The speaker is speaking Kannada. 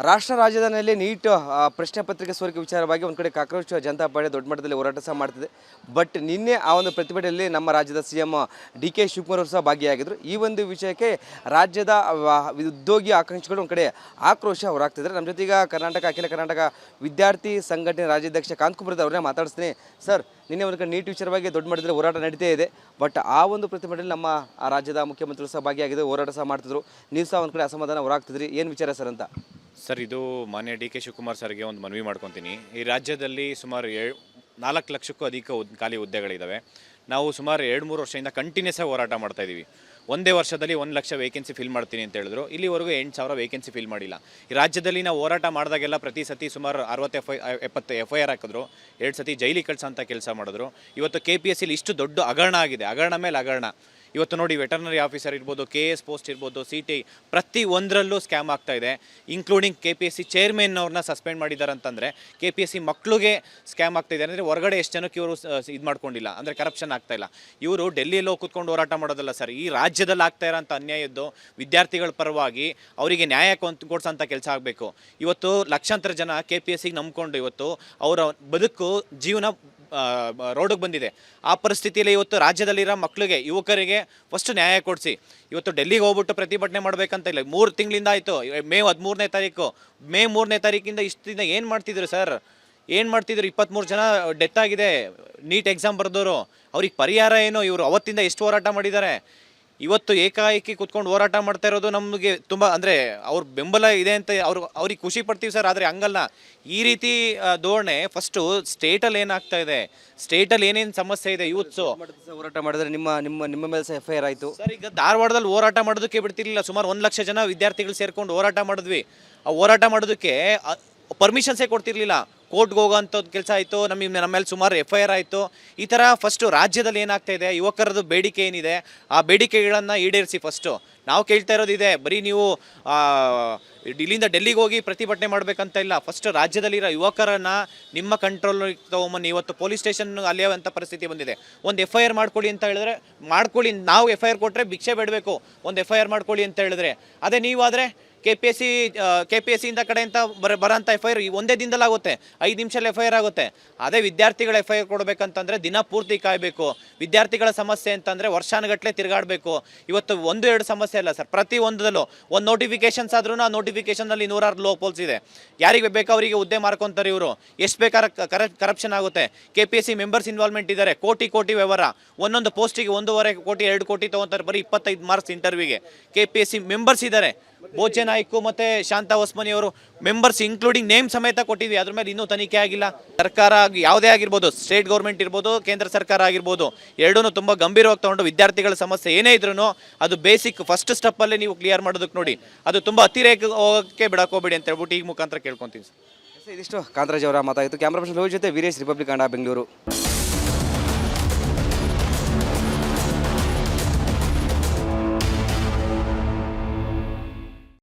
ರಾಷ್ಟ್ರ ರಾಜಧಾನಿಯಲ್ಲಿ ನೀಟ್ ಪ್ರಶ್ನೆ ಪತ್ರಿಕೆ ಸೋರಿಕೆ ವಿಚಾರವಾಗಿ ಒಂದು ಕಡೆ ಕಾಕ್ರೋಚ್ ಜನತಾ ಪಾರ್ಟಿ ದೊಡ್ಡ ಮಟ್ಟದಲ್ಲಿ ಹೋರಾಟ ಸಹ ಮಾಡ್ತಿದೆ. ಬಟ್ ನಿನ್ನೆ ಆ ಒಂದು ಪ್ರತಿಭಟನೆಯಲ್ಲಿ ನಮ್ಮ ರಾಜ್ಯದ CM DK ಶಿವಕುಮಾರ್ ಅವರು ಸಹ ಭಾಗಿಯಾಗಿದ್ದರು. ಈ ಒಂದು ವಿಷಯಕ್ಕೆ ರಾಜ್ಯದ ಉದ್ಯೋಗಿ ಆಕಾಂಕ್ಷಿಗಳು ಒಂದು ಕಡೆ ಆಕ್ರೋಶ ಹೊರಹಾಗ್ತಿದ್ದಾರೆ. ನಮ್ಮ ಜೊತೆಗೆ ಅಖಿಲ ಕರ್ನಾಟಕ ವಿದ್ಯಾರ್ಥಿ ಸಂಘಟನೆ ರಾಜ್ಯಾಧ್ಯಕ್ಷ ಕಾಂತಕುಮಾರ್ ಅವ್ರನ್ನೇ ಮಾತಾಡಿಸ್ತೀನಿ. ಸರ್, ನಿನ್ನೆ ಒಂದು ಕಡೆ ನೀಟ್ ವಿಚಾರವಾಗಿ ದೊಡ್ಡ ಮಟ್ಟದಲ್ಲಿ ಹೋರಾಟ ನಡೀತಾ ಇದೆ. ಬಟ್ ಆ ಒಂದು ಪ್ರತಿಭಟನೆಯಲ್ಲಿ ನಮ್ಮ ರಾಜ್ಯದ ಮುಖ್ಯಮಂತ್ರಿಗಳು ಸಹ ಭಾಗಿಯಾಗಿದ್ದು ಹೋರಾಟ ಸಹ ಮಾಡ್ತಿದ್ರು. ನೀವು ಸಹ ಒಂದು ಕಡೆ ಅಸಮಾಧಾನ ಹೊರಹಾಗ್ತಿದ್ರಿ. ಏನು ವಿಚಾರ ಸರ್ ಅಂತ? ಸರ್, ಇದು ಮಾನ್ಯ DK ಶಿವಕುಮಾರ್ ಸರ್ಗೆ ಒಂದು ಮನವಿ ಮಾಡ್ಕೊತೀನಿ. ಈ ರಾಜ್ಯದಲ್ಲಿ ಸುಮಾರು 4 ಲಕ್ಷಕ್ಕೂ ಅಧಿಕ ಖಾಲಿ ಹುದ್ದೆಗಳಿದ್ದಾವೆ. ನಾವು ಸುಮಾರು 2-3 ವರ್ಷದಿಂದ ಕಂಟಿನ್ಯೂಸ್ ಆಗಿ ಹೋರಾಟ ಮಾಡ್ತಾ ಇದ್ದೀವಿ. ಒಂದೇ ವರ್ಷದಲ್ಲಿ 1 ಲಕ್ಷ ವೇಕೆನ್ಸಿ ಫಿಲ್ ಮಾಡ್ತೀನಿ ಅಂತ ಹೇಳಿದ್ರು. ಇಲ್ಲಿವರೆಗೂ 8,000 ವೇಕೆನ್ಸಿ ಫಿಲ್ ಮಾಡಿಲ್ಲ. ಈ ರಾಜ್ಯದಲ್ಲಿ ನಾವು ಹೋರಾಟ ಮಾಡಿದಾಗೆಲ್ಲ ಪ್ರತಿ ಸತಿ ಸುಮಾರು 60 FIR ಹಾಕಿದ್ರು. 2 ಸತಿ ಜೈಲಿಗೆ ಕಳ್ಸೋಂಥ ಕೆಲಸ ಮಾಡಿದ್ರು. ಇವತ್ತು KPSCಲಿ ಇಷ್ಟು ದೊಡ್ಡ ಹಗರಣ ಆಗಿದೆ, ಹಗರಣ ಮೇಲೆ ಹಗರಣ. ಇವತ್ತು ನೋಡಿ, ವೆಟರ್ನರಿ ಆಫೀಸರ್ ಇರ್ಬೋದು, KS ಪೋಸ್ಟ್ ಇರ್ಬೋದು, CTI ಪ್ರತಿ ಒಂದರಲ್ಲೂ ಸ್ಕ್ಯಾಮ್ ಆಗ್ತಾ ಇದೆ. ಇನ್ಕ್ಲೂಡಿಂಗ್ KPSC ಚೇರ್ಮನ್ ಅವ್ರನ್ನ ಸಸ್ಪೆಂಡ್ ಮಾಡಿದ್ದಾರೆ ಅಂತಂದರೆ KPSC ಮಕ್ಕಳಿಗೆ ಸ್ಕ್ಯಾಮ್ ಆಗ್ತಾಯಿದೆ. ಅಂದರೆ ಹೊರಗಡೆ ಎಷ್ಟು ಜನಕ್ಕೆ ಇವರು ಇದು ಮಾಡ್ಕೊಂಡಿಲ್ಲ, ಅಂದರೆ ಕರಪ್ಷನ್ ಆಗ್ತಾಯಿಲ್ಲ. ಇವರು ಡೆಲ್ಲಿಯಲ್ಲೋ ಕೂತ್ಕೊಂಡು ಹೋರಾಟ ಮಾಡೋದಲ್ಲ ಸರ್, ಈ ರಾಜ್ಯದಲ್ಲಿ ಆಗ್ತಾ ಇರೋಂಥ ಅನ್ಯಾಯದ್ದು ವಿದ್ಯಾರ್ಥಿಗಳ ಪರವಾಗಿ ಅವರಿಗೆ ನ್ಯಾಯ ಕೊಡಿಸೋಂಥ ಕೆಲಸ ಆಗಬೇಕು. ಇವತ್ತು ಲಕ್ಷಾಂತರ ಜನ KPSCಗೆ ನಂಬ್ಕೊಂಡು ಇವತ್ತು ಅವರ ಬದುಕು ಜೀವನ ರೋಡಿಗೆ ಬಂದಿದೆ. ಆ ಪರಿಸ್ಥಿತಿಯಲ್ಲಿ ಇವತ್ತು ರಾಜ್ಯದಲ್ಲಿರೋ ಮಕ್ಕಳಿಗೆ, ಯುವಕರಿಗೆ ಫಸ್ಟ್ ನ್ಯಾಯ ಕೊಡಿಸಿ. ಇವತ್ತು ಡೆಲ್ಲಿಗೆ ಹೋಗ್ಬಿಟ್ಟು ಪ್ರತಿಭಟನೆ ಮಾಡಬೇಕಂತ ಇಲ್ಲ. 3 ತಿಂಗಳಿಂದ ಆಯಿತು. ಮೇ 13ನೇ ತಾರೀಕು, ಮೇ 3ನೇ ತಾರೀಕಿಂದ ಇಷ್ಟು ದಿನ ಏನು ಮಾಡ್ತಿದ್ರು ಸರ್? ಏನು ಮಾಡ್ತಿದ್ರು? 23 ಜನ ಡೆತ್ ಆಗಿದೆ ನೀಟ್ ಎಕ್ಸಾಮ್ ಬರೆದವರು. ಅವ್ರಿಗೆ ಪರಿಹಾರ ಏನು? ಇವರು ಅವತ್ತಿಂದ ಎಷ್ಟು ಹೋರಾಟ ಮಾಡಿದ್ದಾರೆ. ಇವತ್ತು ಏಕಾಏಕಿ ಕುತ್ಕೊಂಡು ಹೋರಾಟ ಮಾಡ್ತಾ ಇರೋದು ನಮಗೆ ತುಂಬ, ಅಂದರೆ ಅವ್ರ ಬೆಂಬಲ ಇದೆ ಅಂತ ಅವ್ರಿಗೆ ಖುಷಿ ಪಡ್ತೀವಿ ಸರ್. ಆದರೆ ಹಂಗಲ್ಲ. ಈ ರೀತಿ ಧೋರಣೆ ಫಸ್ಟು ಸ್ಟೇಟಲ್ಲಿ ಏನಾಗ್ತಾ ಇದೆ, ಸ್ಟೇಟಲ್ಲಿ ಏನೇನು ಸಮಸ್ಯೆ ಇದೆ, ಯೂತ್ಸು ಹೋರಾಟ ಮಾಡಿದ್ರೆ ನಿಮ್ಮ ಮೇಲೆ ಸಹ FIR ಆಯಿತು ಸರ್. ಈಗ ಧಾರವಾಡದಲ್ಲಿ ಹೋರಾಟ ಮಾಡೋದಕ್ಕೆ ಬಿಡ್ತಿರ್ಲಿಲ್ಲ. ಸುಮಾರು 1 ಲಕ್ಷ ಜನ ವಿದ್ಯಾರ್ಥಿಗಳು ಸೇರ್ಕೊಂಡು ಹೋರಾಟ ಮಾಡಿದ್ವಿ. ಆ ಹೋರಾಟ ಮಾಡೋದಕ್ಕೆ ಪರ್ಮಿಷನ್ಸೇ ಕೊಡ್ತಿರ್ಲಿಲ್ಲ. ಕೋರ್ಟ್ಗೆ ಹೋಗೋಂಥದ್ದು ಕೆಲಸ ಆಯಿತು. ನಮ್ಮ ಮೇಲೆ ಸುಮಾರು FIR ಆಯಿತು. ಈ ಥರ ಫಸ್ಟು ರಾಜ್ಯದಲ್ಲಿ ಏನಾಗ್ತಾ ಇದೆ, ಯುವಕರದ್ದು ಬೇಡಿಕೆ ಏನಿದೆ ಆ ಬೇಡಿಕೆಗಳನ್ನು ಈಡೇರಿಸಿ. ಫಸ್ಟು ನಾವು ಕೇಳ್ತಾ ಇರೋದಿದೆ, ಬರೀ ನೀವು ಇಲ್ಲಿಂದ ಡೆಲ್ಲಿಗೆ ಹೋಗಿ ಪ್ರತಿಭಟನೆ ಮಾಡಬೇಕಂತ ಇಲ್ಲ. ಫಸ್ಟ್ ರಾಜ್ಯದಲ್ಲಿರೋ ಯುವಕರನ್ನು ನಿಮ್ಮ ಕಂಟ್ರೋಲ್ಗೆ ತೊಗೊಂಬನ್ನಿ. ಇವತ್ತು ಪೊಲೀಸ್ ಸ್ಟೇಷನ್ ಅಲ್ಲಿಯುವಂಥ ಪರಿಸ್ಥಿತಿ ಬಂದಿದೆ. ಒಂದು FIR ಮಾಡ್ಕೊಳ್ಳಿ ಅಂತ ಹೇಳಿದ್ರೆ ಮಾಡ್ಕೊಳ್ಳಿ. ನಾವು FIR ಕೊಟ್ಟರೆ ಭಿಕ್ಷೆ ಬೇಡಬೇಕು. ಒಂದು FIR ಮಾಡ್ಕೊಳ್ಳಿ ಅಂತ ಹೇಳಿದ್ರೆ, ಅದೇ ನೀವಾದರೆ KPSCಯಿಂದ ಕಡೆಯಿಂದ ಬರೋಂಥ FIR ಒಂದೇ ದಿನದಲ್ಲಾಗುತ್ತೆ, 5 ನಿಮಿಷದಲ್ಲಿ FIR ಆಗುತ್ತೆ. ಅದೇ ವಿದ್ಯಾರ್ಥಿಗಳ FIR ಕೊಡಬೇಕಂತಂದರೆ ದಿನ ಪೂರ್ತಿ ಕಾಯಬೇಕು. ವಿದ್ಯಾರ್ಥಿಗಳ ಸಮಸ್ಯೆ ಅಂತಂದರೆ ವರ್ಷಾನುಗಟ್ಟಲೆ ತಿರುಗಾಡಬೇಕು. ಇವತ್ತು 1-2 ಸಮಸ್ಯೆ ಇಲ್ಲ ಸರ್, ಪ್ರತಿ ಒಂದರಲ್ಲೂ ಒಂದು ನೋಟಿಫಿಕೇಶನ್ಸ್ ಆದ್ರೂ ಆ ನೋಟಿಫಿಕೇಷನಲ್ಲಿ 100 ಲೋ ಪೋಲ್ಸ್ ಇದೆ. ಯಾರಿಗೆ ಬೇಕು ಅವರಿಗೆ ಹುದ್ದೆ ಮಾರ್ಕೊತಾರೆ ಇವರು. ಎಷ್ಟು ಬೇಕಾದ್ರೆ ಕರಪ್ಷನ್ ಆಗುತ್ತೆ. KPSC ಮೆಂಬರ್ಸ್ ಇನ್ವಾಲ್ವ್ಮೆಂಟ್ ಇದ್ದಾರೆ. ಕೋಟಿ ವ್ಯವಹಾರ. ಒಂದೊಂದು ಪೋಸ್ಟಿಗೆ 1.5 ಕೋಟಿ 2 ಕೋಟಿ ತೊಗೊತಾರೆ ಬರೀ 25 ಮಾರ್ಕ್ಸ್ ಇಂಟರ್ವ್ಯೂಗೆ. KPSC ಮೆಂಬರ್ಸ್ ಇದ್ದಾರೆ. ಭೋಜೆ ನಾಯ್ಕು ಮತ್ತು ಶಾಂತಾ ಹೊಸ್ಮನಿ ಅವರು ಮೆಂಬರ್ಸ್ ಇನ್ಕ್ಲೂಡಿಂಗ್ ನೇಮ್ ಸಮೇತ ಕೊಟ್ಟಿದ್ವಿ. ಅದ್ರ ಮೇಲೆ ಇನ್ನೂ ತನಿಖೆ ಆಗಿಲ್ಲ. ಸರ್ಕಾರ ಯಾವುದೇ ಆಗಿರ್ಬೋದು, ಸ್ಟೇಟ್ ಗೌರ್ಮೆಂಟ್ ಇರ್ಬೋದು, ಕೇಂದ್ರ ಸರ್ಕಾರ ಆಗಿರ್ಬೋದು, ಎರಡೂ ತುಂಬ ಗಂಭೀರವಾಗಿ ತೊಗೊಂಡು ವಿದ್ಯಾರ್ಥಿಗಳ ಸಮಸ್ಯೆ ಏನೇ ಇದ್ರೂ ಅದು ಬೇಸಿಕ್ ಫಸ್ಟ್ ಸ್ಟೆಪ್ಪಲ್ಲೇ ನೀವು ಕ್ಲಿಯರ್ ಮಾಡೋದಕ್ಕೆ ನೋಡಿ. ಅದು ತುಂಬ ಅತಿರೇಕ ಹೋಗೋಕ್ಕೆ ಬಿಡೋಕೋಬೇಡಿ ಅಂತ ಹೇಳ್ಬಿಟ್ಟು ಈ ಮುಖಾಂತರ ಕೇಳ್ಕೊತೀನಿ ಸರ್. ಇದಿಷ್ಟು ಕಾಂತರಾಜ್ ಅವರ ಮಾತಾಯಿತು. ಕ್ಯಾಮ್ರಾ ಪರ್ಸನ್ ಜೊತೆ ವೀರೇಶ್, ರಿಪಬ್ಲಿಕ್ ಕನ್ನಡ, ಬೆಂಗಳೂರು.